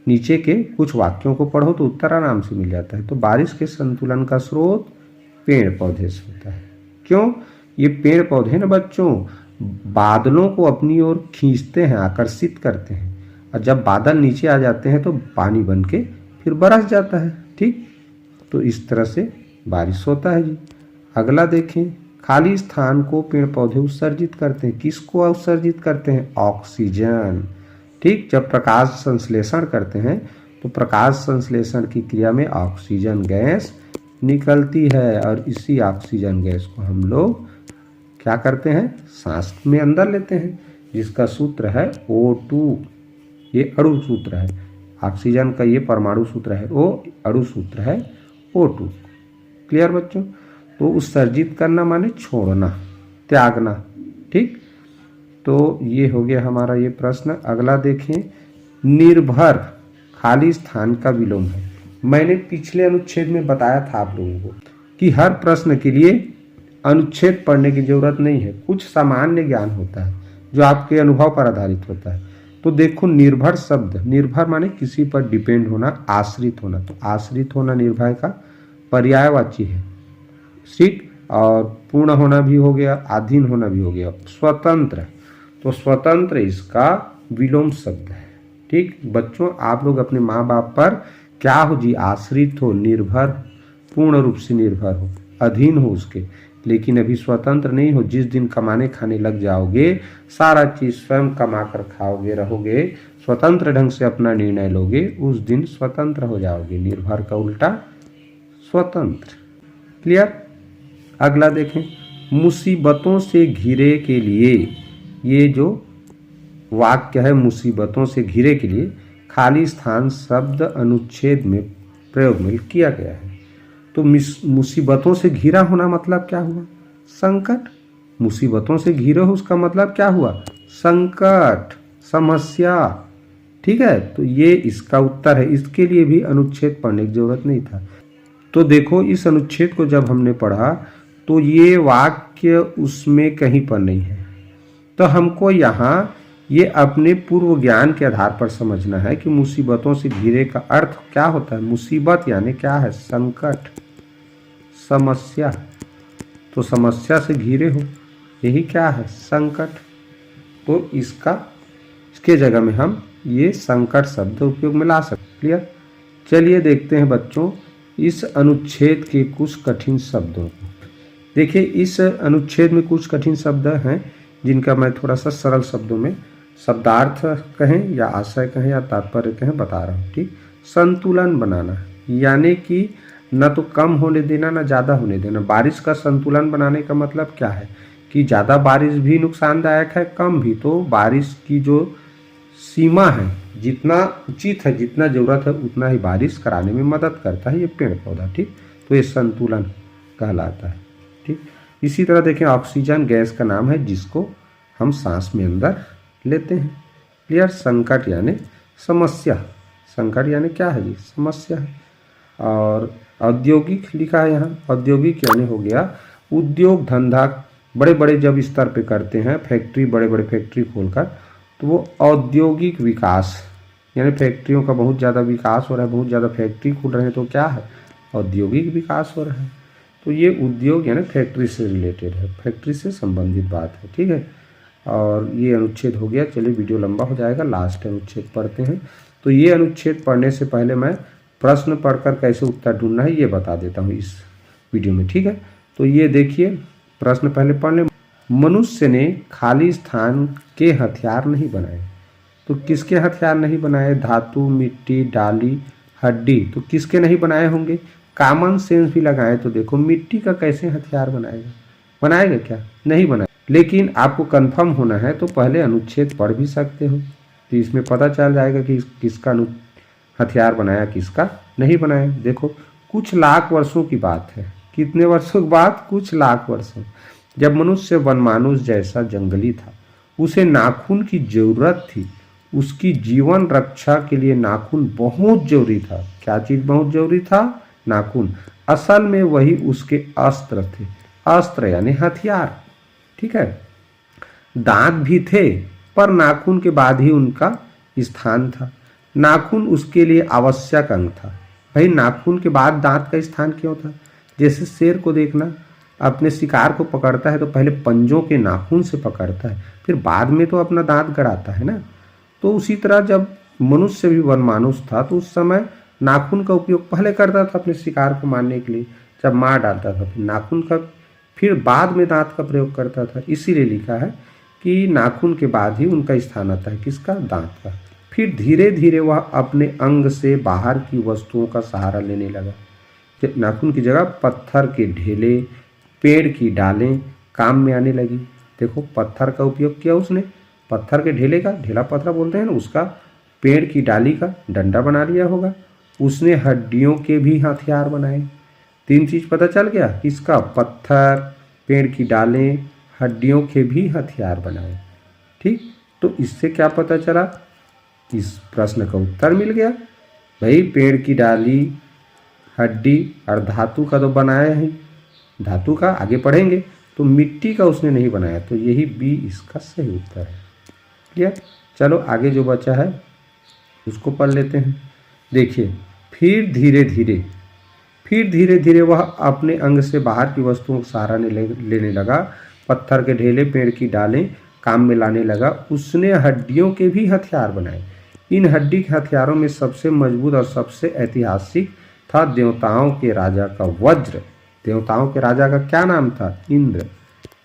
नीचे के कुछ वाक्यों को पढ़ो तो उत्तर आराम से मिल जाता है। तो बारिश के संतुलन का स्रोत पेड़ पौधे से होता है। क्यों? ये पेड़ पौधे ना बच्चों बादलों को अपनी ओर खींचते हैं, आकर्षित करते हैं, और जब बादल नीचे आ जाते हैं तो पानी बन के फिर बरस जाता है। ठीक, तो इस तरह से बारिश होता है जी। अगला देखें, खाली स्थान को पेड़ पौधे उत्सर्जित करते हैं। किसको उत्सर्जित करते हैं? ऑक्सीजन। ठीक, जब प्रकाश संश्लेषण करते हैं तो प्रकाश संश्लेषण की क्रिया में ऑक्सीजन गैस निकलती है और इसी ऑक्सीजन गैस को हम लोग क्या करते हैं? सांस में अंदर लेते हैं, जिसका सूत्र है O2। ये अणु सूत्र है। ऑक्सीजन का ये परमाणु सूत्र है O, अणु सूत्र है O2। क्लियर बच्चों? तो उत्सर्जित करना माने छोड़ना, त्यागना। ठीक, तो ये हो गया हमारा ये प्रश्न। अगला देखें, निर्भर खाली स्थान का विलोम है। मैंने पिछले अनुच्छेद में बताया था आप लोगों को कि हर प्रश्न के लिए अनुच्छेद पढ़ने की जरूरत नहीं है। कुछ सामान्य ज्ञान होता है जो आपके अनुभव पर आधारित होता है। तो देखो, निर्भर शब्द, निर्भर माने किसी पर डिपेंड होना, आश्रित होना। तो आश्रित होना निर्भर का पर्यायवाची है। ठीक, और पूर्ण होना भी हो गया, अधीन होना भी हो गया। स्वतंत्र, तो स्वतंत्र इसका विलोम शब्द है। ठीक बच्चों, आप लोग अपने माँ बाप पर क्या हो जी, आश्रित हो, निर्भर, पूर्ण रूप से निर्भर हो, अधीन हो उसके, लेकिन अभी स्वतंत्र नहीं हो। जिस दिन कमाने खाने लग जाओगे, सारा चीज स्वयं कमा कर खाओगे, रहोगे, स्वतंत्र ढंग से अपना निर्णय लोगे, उस दिन स्वतंत्र हो जाओगे। निर्भर का उल्टा स्वतंत्र। क्लियर? अगला देखें, मुसीबतों से घिरे के लिए, ये जो वाक्य है मुसीबतों से घिरे के लिए, खाली स्थान शब्द अनुच्छेद में प्रयोग में किया गया है। तो मुसीबतों से घिरा होना मतलब क्या हुआ? संकट। मुसीबतों से घिरे हो उसका मतलब क्या हुआ? संकट, समस्या। ठीक है, तो ये इसका उत्तर है। इसके लिए भी अनुच्छेद पढ़ने की जरूरत नहीं था। तो देखो, इस अनुच्छेद को जब हमने पढ़ा तो ये वाक्य उसमें कहीं पर नहीं है, तो हमको यहाँ ये अपने पूर्व ज्ञान के आधार पर समझना है कि मुसीबतों से घिरे का अर्थ क्या होता है। मुसीबत यानी क्या है? संकट, समस्या। तो समस्या से घिरे हो, यही क्या है? संकट। तो इसके जगह में हम ये संकट शब्द उपयोग में ला सकते। क्लियर? चलिए देखते हैं बच्चों इस अनुच्छेद के कुछ कठिन शब्दों को। देखिए, इस अनुच्छेद में कुछ कठिन शब्द हैं जिनका मैं थोड़ा सा सरल शब्दों में शब्दार्थ कहें या आशय कहें या तात्पर्य कहें बता रहा हूँ। ठीक, संतुलन बनाना, यानी कि न तो कम होने देना न ज़्यादा होने देना। बारिश का संतुलन बनाने का मतलब क्या है कि ज़्यादा बारिश भी नुकसानदायक है, कम भी। तो बारिश की जो सीमा है, जितना उचित है, जितना ज़रूरत है उतना ही बारिश कराने में मदद करता है ये पेड़ पौधा। ठीक, तो ये संतुलन कहलाता है। ठीक, इसी तरह देखें, ऑक्सीजन गैस का नाम है जिसको हम सांस में अंदर लेते हैं। क्लियर? संकट यानी समस्या। संकट यानी क्या है जी? समस्या है। और औद्योगिक लिखा है यहाँ, औद्योगिक यानी हो गया उद्योग धंधा, बड़े बड़े जब स्तर पे करते हैं फैक्ट्री, बड़े बड़े फैक्ट्री खोलकर, तो वो औद्योगिक विकास, यानी फैक्ट्रियों का बहुत ज़्यादा विकास हो रहा है, बहुत ज़्यादा फैक्ट्री खुल रहे हैं, तो क्या है? औद्योगिक विकास हो रहा है। तो ये उद्योग यानी फैक्ट्री से रिलेटेड है, फैक्ट्री से संबंधित बात है। ठीक है, और ये अनुच्छेद हो गया। चलिए, वीडियो लंबा हो जाएगा, लास्ट अनुच्छेद पढ़ते हैं। तो ये अनुच्छेद पढ़ने से पहले मैं प्रश्न पढ़कर कैसे उत्तर ढूंढना है ये बता देता हूँ इस वीडियो में। ठीक है, तो ये देखिए, प्रश्न पहले पढ़ लें। मनुष्य ने खाली स्थान के हथियार नहीं बनाए। तो किसके हथियार नहीं बनाए? धातु, मिट्टी, डाली, हड्डी। तो किसके नहीं बनाए होंगे? कॉमन सेंस भी लगाएं तो देखो, मिट्टी का कैसे हथियार बनाएगा? बनाएगा क्या? नहीं बनाएगा। लेकिन आपको कंफर्म होना है तो पहले अनुच्छेद पढ़ भी सकते हो, तो इसमें पता चल जाएगा कि किसका हथियार बनाया, किसका नहीं बनाया। देखो, कुछ लाख वर्षों की बात है। कितने वर्षों की बात? कुछ लाख वर्षों। जब मनुष्य वनमानुष जैसा जंगली था, उसे नाखून की जरूरत थी। उसकी जीवन रक्षा के लिए नाखून बहुत जरूरी था। क्या चीज बहुत जरूरी था? नाखून। असल में वही उसके अस्त्र थे। अस्त्र यानी हथियार। ठीक है, दांत भी थे पर नाखून के बाद ही उनका स्थान था। नाखून उसके लिए आवश्यक अंग था। भाई, नाखून के बाद दांत का स्थान क्यों था? जैसे शेर को देखना, अपने शिकार को पकड़ता है तो पहले पंजों के नाखून से पकड़ता है, फिर बाद में तो अपना दांत गड़ाता है ना। तो उसी तरह जब मनुष्य भी वनमानुष था तो उस समय नाखून का उपयोग पहले करता था अपने शिकार को मारने के लिए, जब मार डालता था फिर नाखून का, फिर बाद में दांत का प्रयोग करता था। इसीलिए लिखा है कि नाखून के बाद ही उनका स्थान आता है, किसका? दांत का। फिर धीरे धीरे वह अपने अंग से बाहर की वस्तुओं का सहारा लेने लगा। नाखून की जगह पत्थर के ढेले, पेड़ की डालें काम में आने लगी। देखो, पत्थर का उपयोग किया उसने, पत्थर के ढेले का, ढेला पत्थर बोलते हैं ना उसका, पेड़ की डाली का डंडा बना लिया होगा। उसने हड्डियों के भी हथियार बनाए। तीन चीज पता चल गया, किसका? पत्थर, पेड़ की डालें, हड्डियों के भी हथियार बनाए। ठीक, तो इससे क्या पता चला? इस प्रश्न का उत्तर मिल गया। भाई, पेड़ की डाली, हड्डी और धातु का तो बनाया है, धातु का आगे पढ़ेंगे। तो मिट्टी का उसने नहीं बनाया, तो यही बी इसका सही उत्तर है। क्लियर? चलो आगे जो बचा है उसको पढ़ लेते हैं। देखिए, फिर धीरे धीरे फिर धीरे धीरे वह अपने अंग से बाहर की वस्तुओं को सहारा लेने लगा। पत्थर के ढेले, पेड़ की डालें काम में लाने लगा। उसने हड्डियों के भी हथियार बनाए। इन हड्डी के हथियारों में सबसे मजबूत और सबसे ऐतिहासिक था देवताओं के राजा का वज्र। देवताओं के राजा का क्या नाम था? इंद्र।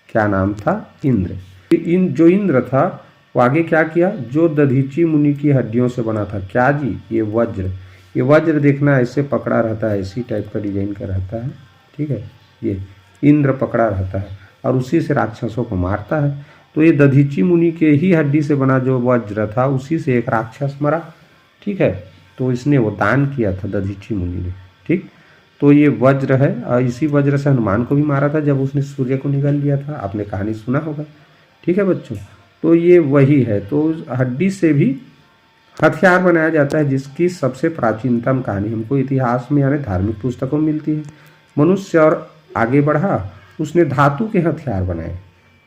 क्या नाम था? इंद्र। जो इंद्र था वो आगे क्या किया? जो दधीची मुनि की हड्डियों से बना था। क्या जी? ये वज्र। ये वज्र देखना ऐसे पकड़ा रहता है, इसी टाइप का डिजाइन का रहता है, ठीक है। ये इंद्र पकड़ा रहता है और उसी से राक्षसों को मारता है। तो ये दधीची मुनि के ही हड्डी से बना जो वज्र था, उसी से एक राक्षस मरा, ठीक है। तो इसने वो दान किया था दधीची मुनि ने, ठीक। तो ये वज्र है और इसी वज्र से हनुमान को भी मारा था जब उसने सूर्य को निगल लिया था। आपने कहानी सुना होगा, ठीक है बच्चों। तो ये वही है। तो हड्डी से भी हथियार बनाया जाता है, जिसकी सबसे प्राचीनतम कहानी हमको इतिहास में यानी धार्मिक पुस्तकों में मिलती है। मनुष्य और आगे बढ़ा, उसने धातु के हथियार बनाए।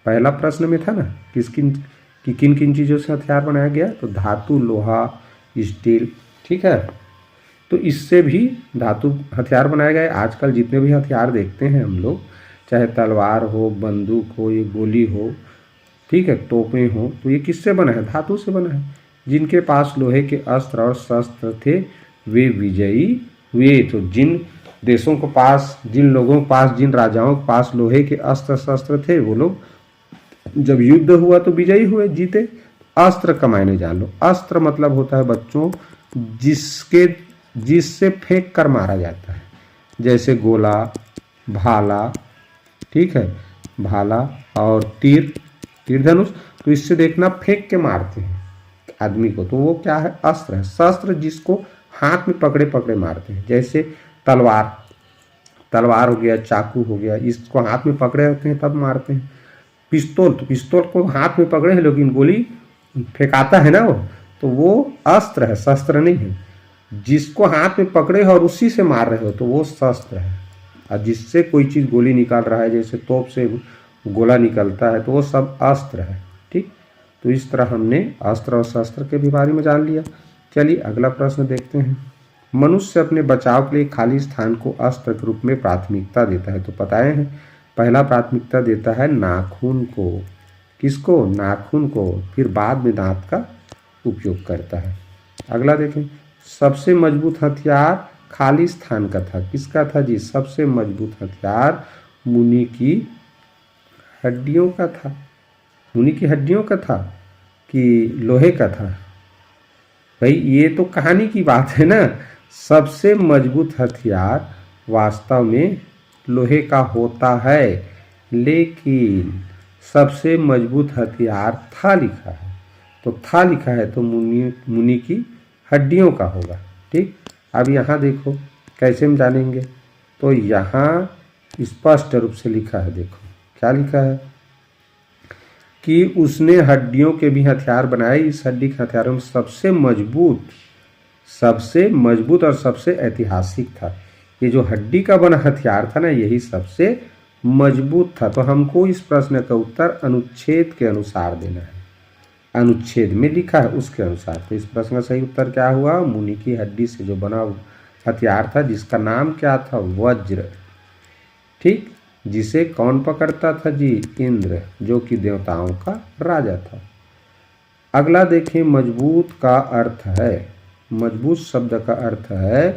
पहला प्रश्न में था ना किन किन चीज़ों से हथियार बनाया गया, तो धातु, लोहा, स्टील, ठीक है। तो इससे भी धातु हथियार बनाए गए। आजकल जितने भी हथियार देखते हैं हम लोग, चाहे तलवार हो, बंदूक हो, ये गोली हो, ठीक है, तोपें हो, तो ये किससे बना है? धातु से बना है। जिनके पास लोहे के अस्त्र और शस्त्र थे वे विजयी हुए। तो जिन देशों के पास, जिन लोगों के पास, जिन राजाओं के पास लोहे के अस्त्र शस्त्र थे, वो लोग जब युद्ध हुआ तो विजयी हुए, जीते। अस्त्र का मायने जान लो। अस्त्र मतलब होता है बच्चों जिससे फेंक कर मारा जाता है, जैसे गोला, भाला, ठीक है, भाला और तीर धनुष। तो इससे देखना फेंक के मारते हैं आदमी को, तो वो क्या है? अस्त्र है। शस्त्र जिसको हाथ में पकड़े पकड़े मारते हैं, जैसे तलवार हो गया, चाकू हो गया, इसको हाथ में पकड़े रहते हैं तब मारते हैं। पिस्तौल, तो पिस्तौल को हाथ में पकड़े हैं लेकिन गोली फेंकाता है ना वो, तो वो अस्त्र है, शस्त्र नहीं है। जिसको हाथ में पकड़े हो और उसी से मार रहे हो तो वो शस्त्र है। और जिससे कोई चीज़ गोली निकाल रहा है, जैसे तोप से गोला निकलता है, तो वो सब अस्त्र है, ठीक। तो इस तरह हमने अस्त्र और शस्त्र के भी बारे में जान लिया। चलिए अगला प्रश्न देखते हैं। मनुष्य अपने बचाव के लिए खाली स्थान को अस्त्र के रूप में प्राथमिकता देता है। तो बताए हैं, पहला प्राथमिकता देता है नाखून को। किसको? नाखून को। फिर बाद में दांत का उपयोग करता है। अगला देखें, सबसे मजबूत हथियार खाली स्थान का था। किसका था जी? सबसे मजबूत हथियार मुनि की हड्डियों का था। मुनि की हड्डियों का था कि लोहे का था? भाई ये तो कहानी की बात है ना। सबसे मजबूत हथियार वास्तव में लोहे का होता है, लेकिन सबसे मजबूत हथियार था लिखा है, तो था लिखा है तो मुनि की हड्डियों का होगा, ठीक। अब यहाँ देखो कैसे हम जानेंगे, तो यहाँ स्पष्ट रूप से लिखा है। देखो क्या लिखा है कि उसने हड्डियों के भी हथियार बनाए। इस हड्डी के हथियारों में सबसे मजबूत और सबसे ऐतिहासिक था। ये जो हड्डी का बना हथियार था ना, यही सबसे मजबूत था। तो हमको इस प्रश्न का उत्तर अनुच्छेद के अनुसार देना है। अनुच्छेद में लिखा है उसके अनुसार। तो इस प्रश्न का सही उत्तर क्या हुआ? मुनि की हड्डी से जो बना हथियार था, जिसका नाम क्या था? वज्र, ठीक। जिसे कौन पकड़ता था जी? इंद्र, जो कि देवताओं का राजा था। अगला देखें, मजबूत का अर्थ है, मजबूत शब्द का अर्थ है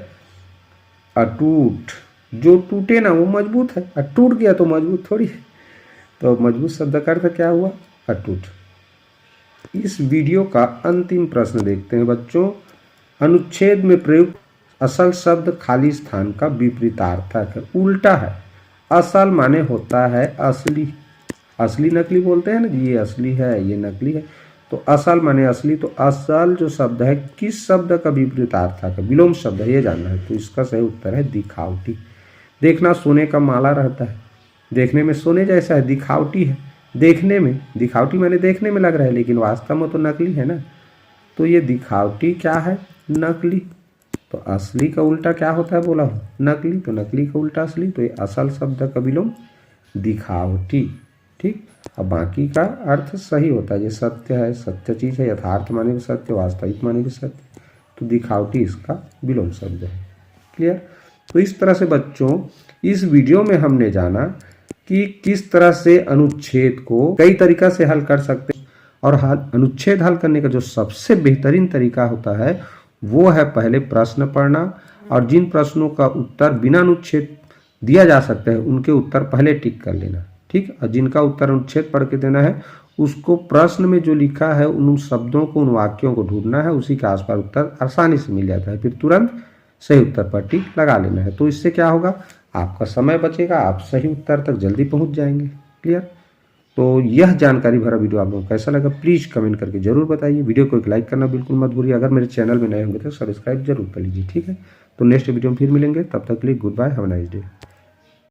अटूट। जो टूटे ना वो मजबूत है, और टूट गया तो मजबूत थोड़ी है। तो मजबूत शब्द का अर्थ क्या हुआ? अटूट। इस वीडियो का अंतिम प्रश्न देखते हैं बच्चों। अनुच्छेद में प्रयुक्त असल शब्द खाली स्थान का विपरीतार्थक है, उल्टा है। असल माने होता है असली, असली नकली बोलते हैं ना, ये असली है ये नकली है। तो असल माने असली। तो असल जो शब्द है किस शब्द का विपरीतार्थक है? विलोम शब्द है, ये जानना है। तो इसका सही उत्तर है दिखावटी। देखना सोने का माला रहता है, देखने में सोने जैसा है, दिखावटी है। देखने में दिखावटी माने देखने में लग रहा है, लेकिन वास्तव में तो नकली है ना। तो ये दिखावटी क्या है? नकली। तो असली का उल्टा क्या होता है बोला हूँ? नकली। तो नकली का उल्टा असली। तो ये असल शब्द का विलोम दिखावटी, ठीक। अब बाकी का अर्थ सही होता है। ये सत्य है, सत्य चीज़ है, यथार्थ माने भी सत्य, वास्तविक माने भी सत्य। तो दिखावटी इसका विलोम शब्द है। क्लियर? तो इस तरह से बच्चों इस वीडियो में हमने जाना कि किस तरह से अनुच्छेद को कई तरीका से हल कर सकते हैं, और अनुच्छेद हल करने का जो सबसे बेहतरीन तरीका होता है वो है पहले प्रश्न पढ़ना, और जिन प्रश्नों का उत्तर बिना अनुच्छेद दिया जा सकते हैं उनके उत्तर पहले टिक कर लेना, ठीक। और जिनका उत्तर अनुच्छेद पढ़ के देना है उसको प्रश्न में जो लिखा है उन शब्दों को, उन वाक्यों को ढूंढना है, उसी के आसपास उत्तर आसानी से मिल जाता है, फिर तुरंत सही उत्तर पर टिक लगा लेना है। तो इससे क्या होगा, आपका समय बचेगा, आप सही उत्तर तक जल्दी पहुंच जाएंगे। क्लियर। तो यह जानकारी भरा वीडियो आप लोगों को कैसा लगा प्लीज़ कमेंट करके जरूर बताइए। वीडियो को एक लाइक करना बिल्कुल मत भूलिए। अगर मेरे चैनल में नए होंगे तो सब्सक्राइब जरूर कर लीजिए, ठीक है। तो नेक्स्ट वीडियो में फिर मिलेंगे, तब तक के लिए goodbye, have a nice day.